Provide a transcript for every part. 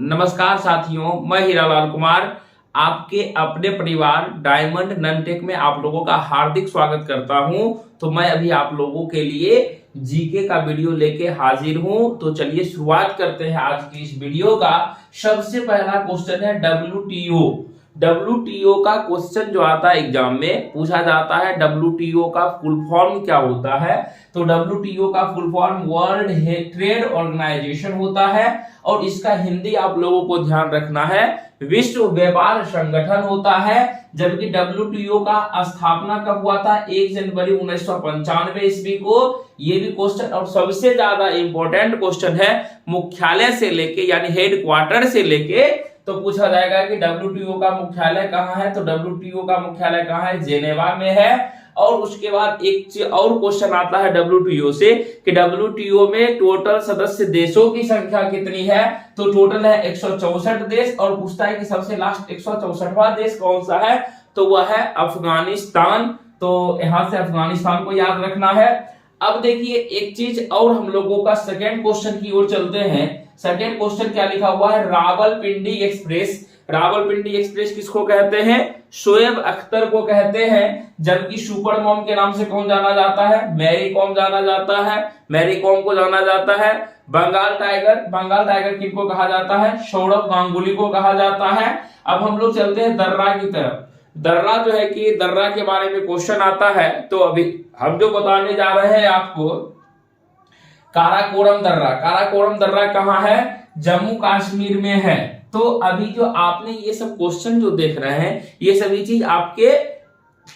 नमस्कार साथियों, मैं हीरालाल कुमार आपके अपने परिवार डायमंड ननटेक में आप लोगों का हार्दिक स्वागत करता हूं। तो मैं अभी आप लोगों के लिए जीके का वीडियो लेके हाजिर हूं। तो चलिए शुरुआत करते हैं आज की इस वीडियो का। सबसे पहला क्वेश्चन है डब्ल्यूटीओ का क्वेश्चन जो आता है एग्जाम में पूछा जाता है, डब्ल्यूटीओ का फुल फॉर्म क्या होता है। तो डब्ल्यूटीओ का full form world trade organisation होता है और इसका हिंदी आप लोगों को ध्यान रखना है विश्व व्यापार संगठन होता है। जबकि डब्ल्यूटीओ का स्थापना कब हुआ था? 1 जनवरी 1995 ईस्वी को। ये भी क्वेश्चन और सबसे ज्यादा इंपॉर्टेंट क्वेश्चन है, मुख्यालय से लेके यानी हेड क्वार्टर से लेके तो पूछा जाएगा कि डब्ल्यूटीओ का मुख्यालय कहाँ है। तो डब्ल्यूटीओ का मुख्यालय कहाँ है? जेनेवा में है। और उसके बाद एक और क्वेश्चन आता है डब्ल्यूटीओ से कि डब्ल्यूटीओ में टोटल सदस्य देशों की संख्या कितनी है। तो टोटल है 164 देश और पूछता है कि सबसे लास्ट 164वां देश कौन सा है। तो वह है अफगानिस्तान। तो यहां से अफगानिस्तान को याद रखना है। अब देखिए एक चीज और, हम लोगों का सेकेंड क्वेश्चन की ओर चलते हैं। सेकेंड क्वेश्चन क्या लिखा हुआ है? रावलपिंडी एक्सप्रेस। रावलपिंडी एक्सप्रेस किसको कहते हैं? शोएब अख्तर को कहते हैं। जबकि सुपर मॉम के नाम से कौन जाना जाता है? मैरी कॉम जाना जाता है। मैरी कॉम को जाना जाता है। बंगाल टाइगर किनको कहा जाता है? सौरभ गांगुली को कहा जाता है। अब हम लोग चलते हैं दर्रा की तरफ। दर्रा जो है कि दर्रा के बारे में क्वेश्चन आता है। तो अभी हम जो बताने जा रहे हैं आपको, काराकोरम दर्रा कहाँ है? जम्मू कश्मीर में है। तो अभी जो आपने ये सब क्वेश्चन जो देख रहे हैं, ये सभी चीज आपके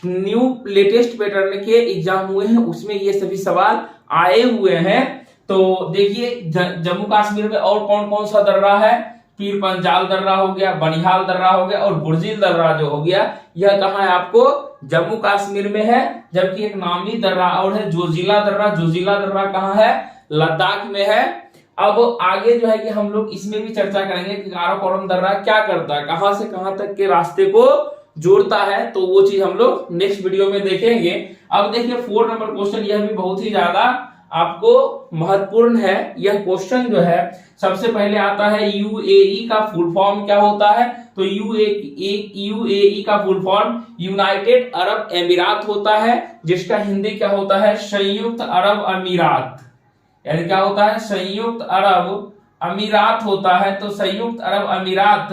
न्यू लेटेस्ट पैटर्न के एग्जाम हुए हैं, उसमें ये सभी सवाल आए हुए हैं। तो देखिए जम्मू कश्मीर में और कौन कौन सा दर्रा है? पीर पंजाल दर्रा हो गया, बनिहाल दर्रा हो गया और बुर्जिल दर्रा जो हो गया, यह कहाँ है? आपको जम्मू कश्मीर में है। जबकि एक नामी दर्रा और है जोजिला दर्रा कहाँ है? लद्दाख में है। अब आगे जो है कि हम लोग इसमें भी चर्चा करेंगे कि काराकोरम दर्रा क्या करता है, कहां से कहां तक के रास्ते को जोड़ता है। तो वो चीज हम लोग नेक्स्ट वीडियो में देखेंगे। अब देखिए 4 नंबर क्वेश्चन, यह भी बहुत ही ज्यादा आपको महत्वपूर्ण है। यह क्वेश्चन जो है सबसे पहले आता है यूएई का फुल फॉर्म क्या होता है। तो यूएई का फुल फॉर्म यूनाइटेड अरब अमीरात होता है, जिसका हिंदी क्या होता है? संयुक्त अरब अमीरात। यानी क्या होता है? संयुक्त अरब अमीरात होता है। तो संयुक्त अरब अमीरात,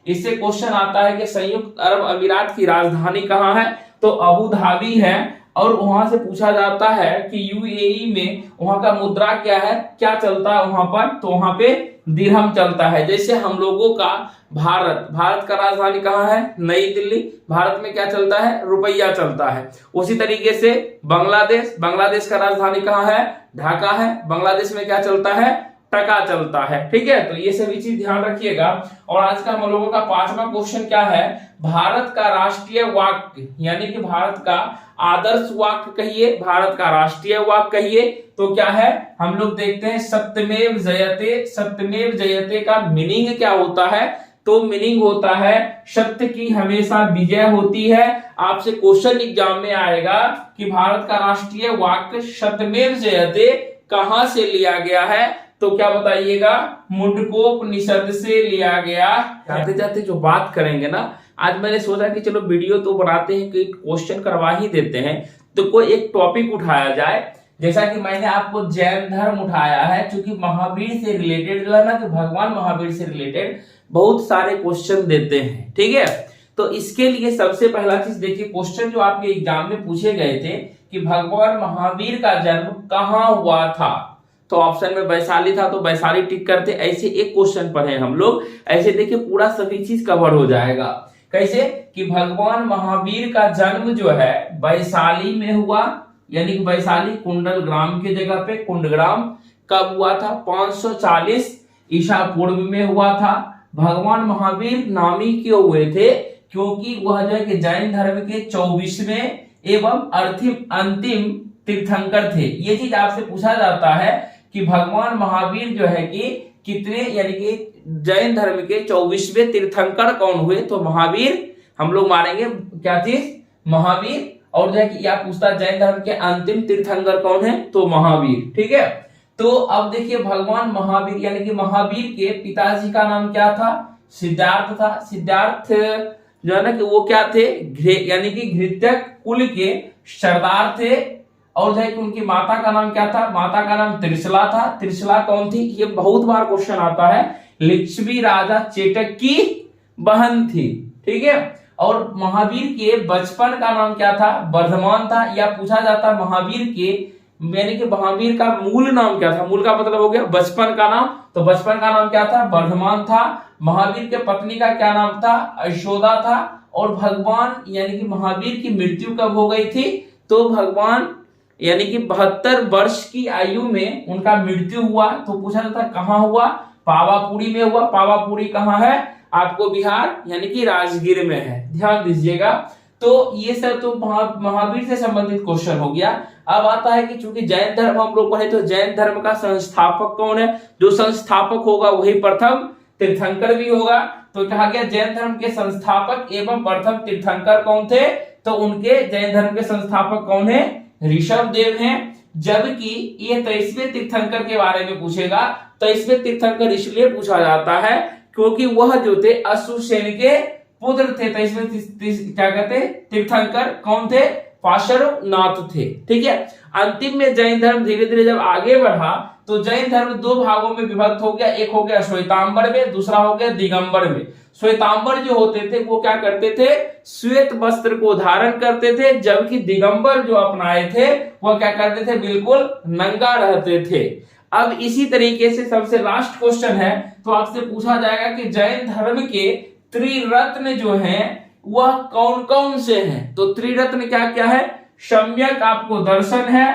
इससे क्वेश्चन आता है कि संयुक्त अरब अमीरात की राजधानी कहाँ है? तो अबू धाबी है। और वहां से पूछा जाता है कि यूएई में वहां का मुद्रा क्या है, क्या चलता है वहां पर? तो वहां पे दिरहम चलता है। जैसे हम लोगों का भारत का राजधानी कहाँ है? नई दिल्ली। भारत में क्या चलता है? रुपया चलता है। उसी तरीके से बांग्लादेश का राजधानी कहाँ है? ढाका है। बांग्लादेश में क्या चलता है? टका चलता है। ठीक है, तो ये सभी चीज ध्यान रखिएगा। और आज का हम लोगों का 5वां क्वेश्चन क्या है? भारत का राष्ट्रीय वाक्य यानी कि भारत का आदर्श वाक्य कहिए, भारत का राष्ट्रीय वाक्य कहिए। तो क्या है? हम लोग देखते हैं सत्यमेव जयते का मीनिंग क्या होता है? तो मीनिंग होता है सत्य की हमेशा विजय होती है। आपसे क्वेश्चन एग्जाम में आएगा कि भारत का राष्ट्रीय वाक्य सत्यमेव जयते कहां से लिया गया है। तो क्या बताइएगा? मुंडकोपनिषद से लिया गया। जाते जाते जो बात करेंगे ना, आज मैंने सोचा कि चलो वीडियो तो बनाते हैं कि क्वेश्चन करवा ही देते हैं, तो कोई एक टॉपिक उठाया जाए। जैसा कि मैंने आपको जैन धर्म उठाया है, क्योंकि महावीर से रिलेटेड जो है ना, कि भगवान महावीर से रिलेटेड बहुत सारे क्वेश्चन देते हैं। ठीक है, तो इसके लिए सबसे पहला चीज देखिए, क्वेश्चन जो आपके एग्जाम में पूछे गए थे कि भगवान महावीर का जन्म कहाँ हुआ था। तो ऑप्शन में वैशाली था, तो वैशाली टिक करते। ऐसे एक क्वेश्चन पढ़े हम लोग, ऐसे देखिए पूरा सभी चीज कवर हो जाएगा। कैसे? कि भगवान महावीर का जन्म जो है वैशाली में हुआ, यानी कि वैशाली कुंडल ग्राम की जगह पे कुंडग्राम। कब हुआ था? 540 ईसा पूर्व में हुआ था। भगवान महावीर नामी क्यों हुए थे? क्योंकि वह जो है कि जैन धर्म के 24वें एवं अंतिम तीर्थंकर थे। ये चीज आपसे पूछा जाता है कि भगवान महावीर जो है कि कितने, यानी कि जैन धर्म के 24वें तीर्थंकर कौन हुए। तो महावीर हम लोग मानेंगे क्या चीज? महावीर। और जो है कि यह पूछता है जैन धर्म के अंतिम तीर्थंकर कौन है? तो महावीर। ठीक है, तो अब देखिए भगवान महावीर यानी कि महावीर के पिताजी का नाम क्या था? सिद्धार्थ था। सिद्धार्थ जो है ना कि वो क्या थे? यानी कि घृतक कुल के सरदार थे। और जो है कि उनकी माता का नाम क्या था? माता का नाम त्रिशला था। त्रिशला कौन थी? ये बहुत बार क्वेश्चन आता है। लिच्छवी राजा चेटक की बहन थी। ठीक है। और महावीर के बचपन का नाम क्या था? वर्धमान था। या पूछा जाता है महावीर के यानी कि महावीर का मूल नाम क्या था? मूल का मतलब हो गया बचपन का नाम। तो बचपन का नाम क्या था? वर्धमान था। महावीर के पत्नी का क्या नाम था? यशोदा था। और भगवान यानी कि महावीर की मृत्यु कब हो गई थी? तो भगवान यानी कि 72 वर्ष की आयु में उनका मृत्यु हुआ। तो पूछा जाता है कहाँ हुआ? पावापुरी में हुआ। पावापुरी कहाँ है? आपको बिहार यानी कि राजगीर में है, ध्यान दीजिएगा। तो ये सब तो महावीर से संबंधित क्वेश्चन हो गया। अब आता है कि चूंकि जैन धर्म हम लोग पढ़े, तो जैन धर्म का संस्थापक कौन है? जो संस्थापक होगा वही प्रथम तीर्थंकर भी होगा। तो कहा गया जैन धर्म के संस्थापक एवं प्रथम तीर्थंकर कौन थे? तो उनके जैन धर्म के संस्थापक कौन है? ऋषभ देव हैं। जबकि ये 23वें तीर्थंकर के बारे में पूछेगा। 23वें तीर्थंकर इसलिए पूछा जाता है क्योंकि वह जो थे अश्वसेन के पुत्र थे। 23वें क्या कहते? तीर्थंकर कौन थे? पार्श्वनाथ थे। ठीक है। अंतिम में जैन धर्म धीरे धीरे जब आगे बढ़ा तो जैन धर्म दो भागों में विभक्त हो गया। एक हो गया श्वेतांबर में, दूसरा हो गया दिगंबर में। श्वेतांबर जो होते थे वो क्या करते थे? श्वेत वस्त्र को धारण करते थे। जबकि दिगंबर जो अपनाए थे वो क्या करते थे? बिल्कुल नंगा रहते थे। अब इसी तरीके से सबसे लास्ट क्वेश्चन है, तो आपसे पूछा जाएगा कि जैन धर्म के त्रिरत्न जो हैं वह कौन कौन से हैं? तो त्रिरत्न क्या क्या है? सम्यक आपको दर्शन है,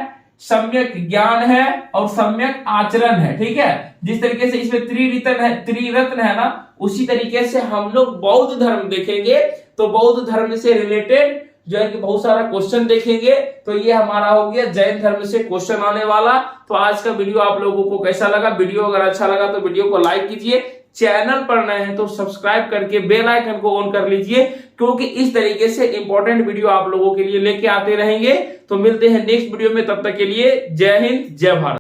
सम्यक ज्ञान है और सम्यक आचरण है। ठीक है। जिस तरीके से इसमें त्रिरत्न है ना, उसी तरीके से हम लोग बौद्ध धर्म देखेंगे तो बौद्ध धर्म से रिलेटेड जो है कि बहुत सारा क्वेश्चन देखेंगे। तो ये हमारा हो गया जैन धर्म से क्वेश्चन आने वाला। तो आज का वीडियो आप लोगों को कैसा लगा? वीडियो अगर अच्छा लगा तो वीडियो को लाइक कीजिए। चैनल पर नए हैं तो सब्सक्राइब करके बेल आइकन को ऑन कर लीजिए, क्योंकि इस तरीके से इंपॉर्टेंट वीडियो आप लोगों के लिए लेके आते रहेंगे। तो मिलते हैं नेक्स्ट वीडियो में, तब तक के लिए जय हिंद जय भारत।